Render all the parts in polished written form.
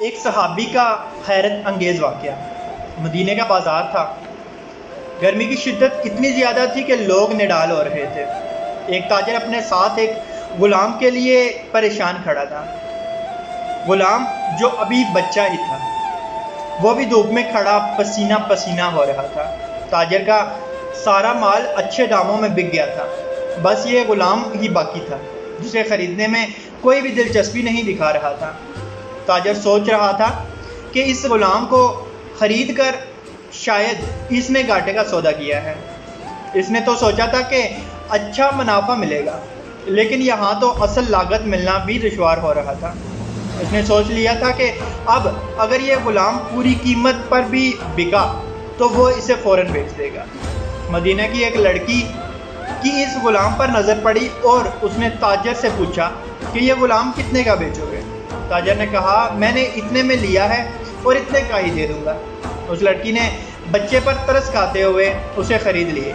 ایک صحابی کا حیرت انگیز واقعہ۔ مدینہ کا بازار تھا۔ گرمی کی شدت اتنی زیادہ تھی کہ لوگ نڈال ہو رہے تھے۔ ایک تاجر اپنے ساتھ ایک غلام کے لیے پریشان کھڑا تھا۔ غلام جو ابھی بچہ ہی تھا، وہ بھی دھوپ میں کھڑا پسینہ پسینہ ہو رہا تھا۔ تاجر کا سارا مال اچھے داموں میں بک گیا تھا، بس یہ غلام ہی باقی تھا جسے خریدنے میں کوئی بھی دلچسپی نہیں دکھا رہا تھا۔ تاجر سوچ رہا تھا کہ اس غلام کو خرید کر شاید اس نے گھاٹے کا سودا کیا ہے۔ اس نے تو سوچا تھا کہ اچھا منافع ملے گا، لیکن یہاں تو اصل لاگت ملنا بھی دشوار ہو رہا تھا۔ اس نے سوچ لیا تھا کہ اب اگر یہ غلام پوری قیمت پر بھی بکا تو وہ اسے فوراً بیچ دے گا۔ مدینہ کی ایک لڑکی کی اس غلام پر نظر پڑی اور اس نے تاجر سے پوچھا کہ یہ غلام کتنے کا بیچو گے؟ تاجر نے کہا میں نے اتنے میں لیا ہے اور اتنے کا ہی دے دوں گا۔ اس لڑکی نے بچے پر ترس کھاتے ہوئے اسے خرید لیے۔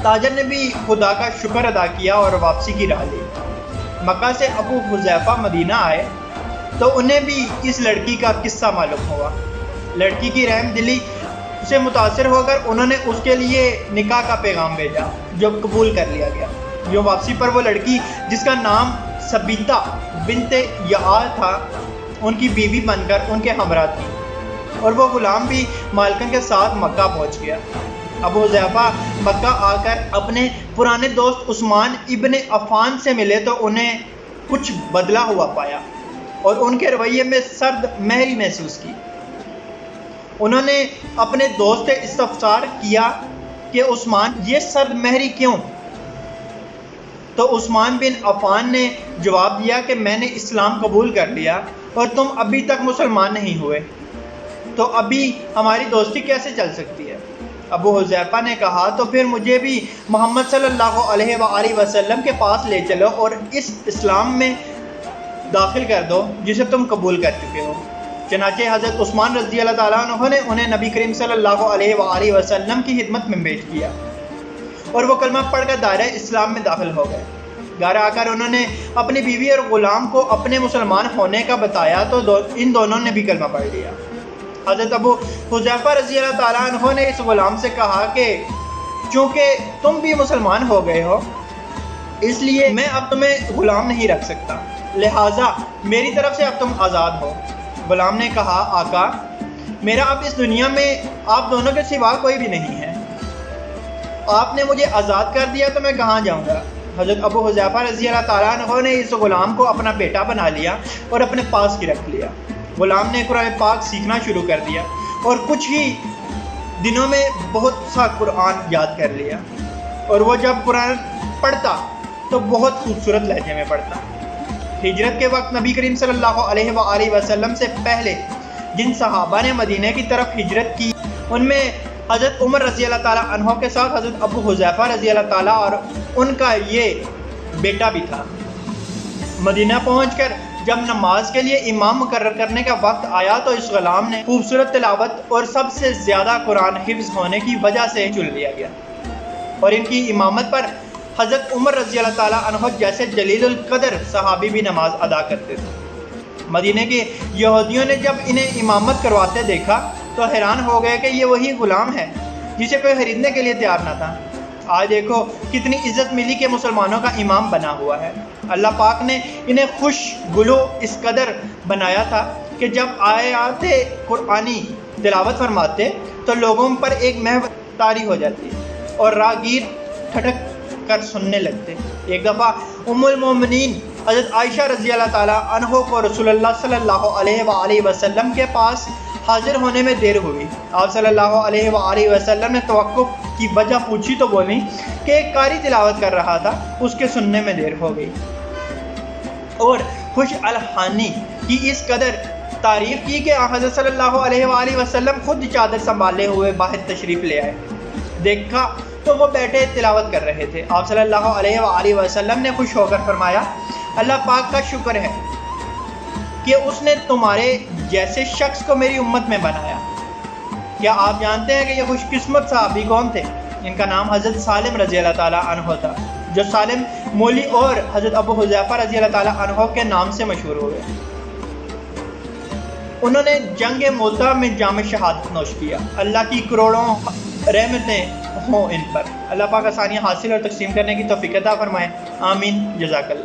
تاجر نے بھی خدا کا شکر ادا کیا اور واپسی کی راہ لی۔ مکہ سے ابو حذیفہ مدینہ آئے تو انہیں بھی اس لڑکی کا قصہ معلوم ہوا۔ لڑکی کی رحم دلی سے متاثر ہو کر انہوں نے اس کے لیے نکاح کا پیغام بھیجا جو قبول کر لیا گیا۔ جو واپسی پر وہ لڑکی جس کا نام ثبیتہ بنت یعال تھا ان کی بیوی بن کر ان کے ہمراہ تھی، اور وہ غلام بھی مالکن کے ساتھ مکہ پہنچ گیا۔ ابو حذیفہ مکہ آ کر اپنے پرانے دوست عثمان ابن عفان سے ملے تو انہیں کچھ بدلا ہوا پایا اور ان کے رویے میں سرد مہری محسوس کی۔ انہوں نے اپنے دوست سے استفسار کیا کہ عثمان یہ سرد مہری کیوں؟ تو عثمان بن عفان نے جواب دیا کہ میں نے اسلام قبول کر لیا اور تم ابھی تک مسلمان نہیں ہوئے، تو ابھی ہماری دوستی کیسے چل سکتی ہے؟ ابو حذیفہ نے کہا تو پھر مجھے بھی محمد صلی اللہ علیہ وآلہ وسلم کے پاس لے چلو اور اس اسلام میں داخل کر دو جسے تم قبول کر چکے ہو۔ چنانچہ حضرت عثمان رضی اللہ تعالیٰ عنہ نے انہیں نبی کریم صلی اللہ علیہ وآلہ وسلم کی خدمت میں پیش کیا اور وہ کلمہ پڑھ کر دائرہ اسلام میں داخل ہو گئے۔ گھر آ کر انہوں نے اپنی بیوی اور غلام کو اپنے مسلمان ہونے کا بتایا تو ان دونوں نے بھی کلمہ پڑھ لیا۔ حضرت ابو حذیفہ رضی اللہ تعالیٰ عنہ نے اس غلام سے کہا کہ چونکہ تم بھی مسلمان ہو گئے ہو اس لیے میں اب تمہیں غلام نہیں رکھ سکتا، لہٰذا میری طرف سے اب تم آزاد ہو۔ غلام نے کہا آقا میرا اب اس دنیا میں آپ دونوں کے سوا کوئی بھی نہیں ہے، آپ نے مجھے آزاد کر دیا تو میں کہاں جاؤں گا؟ حضرت ابو حذیفہ رضی اللہ تعالیٰ عنہ نے اس غلام کو اپنا بیٹا بنا لیا اور اپنے پاس ہی رکھ لیا۔ غلام نے قرآن پاک سیکھنا شروع کر دیا اور کچھ ہی دنوں میں بہت سا قرآن یاد کر لیا، اور وہ جب قرآن پڑھتا تو بہت خوبصورت لہجے میں پڑھتا۔ ہجرت کے وقت نبی کریم صلی اللہ علیہ وآلہ وسلم سے پہلے جن صحابہ نے مدینہ کی طرف ہجرت کی ان میں حضرت عمر رضی اللہ تعالیٰ عنہ کے ساتھ حضرت ابو حذیفہ رضی اللہ تعالیٰ اور ان کا یہ بیٹا بھی تھا۔ مدینہ پہنچ کر جب نماز کے لیے امام مقرر کرنے کا وقت آیا تو اس غلام نے خوبصورت تلاوت اور سب سے زیادہ قرآن حفظ ہونے کی وجہ سے چن لیا گیا، اور ان کی امامت پر حضرت عمر رضی اللہ تعالیٰ عنہ جیسے جلیل القدر صحابی بھی نماز ادا کرتے تھے۔ مدینہ کے یہودیوں نے جب انہیں امامت کرواتے دیکھا تو حیران ہو گئے کہ یہ وہی غلام ہے جسے کوئی خریدنے کے لیے تیار نہ تھا۔ آج دیکھو کتنی عزت ملی کہ مسلمانوں کا امام بنا ہوا ہے۔ اللہ پاک نے انہیں خوش گلو اس قدر بنایا تھا کہ جب آیات قرآنی تلاوت فرماتے تو لوگوں پر ایک محو طاری ہو جاتی اور راہگیر ٹھٹک کر سننے لگتے۔ ایک دفعہ ام المومنین حضرت عائشہ رضی اللہ تعالیٰ عنہ کو رسول اللہ صلی اللہ علیہ وآلہ وسلم کے پاس حاضر ہونے میں دیر ہوئی۔ آپ صلی اللہ علیہ وآلہ وسلم نے توقف کی وجہ پوچھی تو بولی کہ ایک قاری تلاوت کر رہا تھا، اس کے سننے میں دیر ہو گئی، اور خوش الحانی کی اس قدر تعریف کی کہ حضرت صلی اللہ علیہ وآلہ وسلم خود چادر سنبھالے ہوئے باہر تشریف لے آئے۔ دیکھا تو وہ بیٹھے تلاوت کر رہے تھے۔ آپ صلی اللہ علیہ وآلہ وسلم نے خوش ہو کر فرمایا اللہ پاک کا شکر ہے کہ اس نے تمہارے جیسے شخص کو میری امت میں بنایا۔ کیا آپ جانتے ہیں کہ یہ خوش قسمت صحابی کون تھے؟ ان کا نام حضرت سالم رضی اللہ تعالیٰ عنہ تھا، جو سالم مولی اور حضرت ابو حذیفہ رضی اللہ تعالیٰ عنہ کے نام سے مشہور ہوئے۔ انہوں نے جنگ موتا میں جام شہادت نوش کیا. اللہ کی کروڑوں رحمتیں ہوں ان پر. اللہ پاک آسانیاں حاصل اور تقسیم کرنے کی توفیق عطا فرمائے. آمین. جزاک اللہ.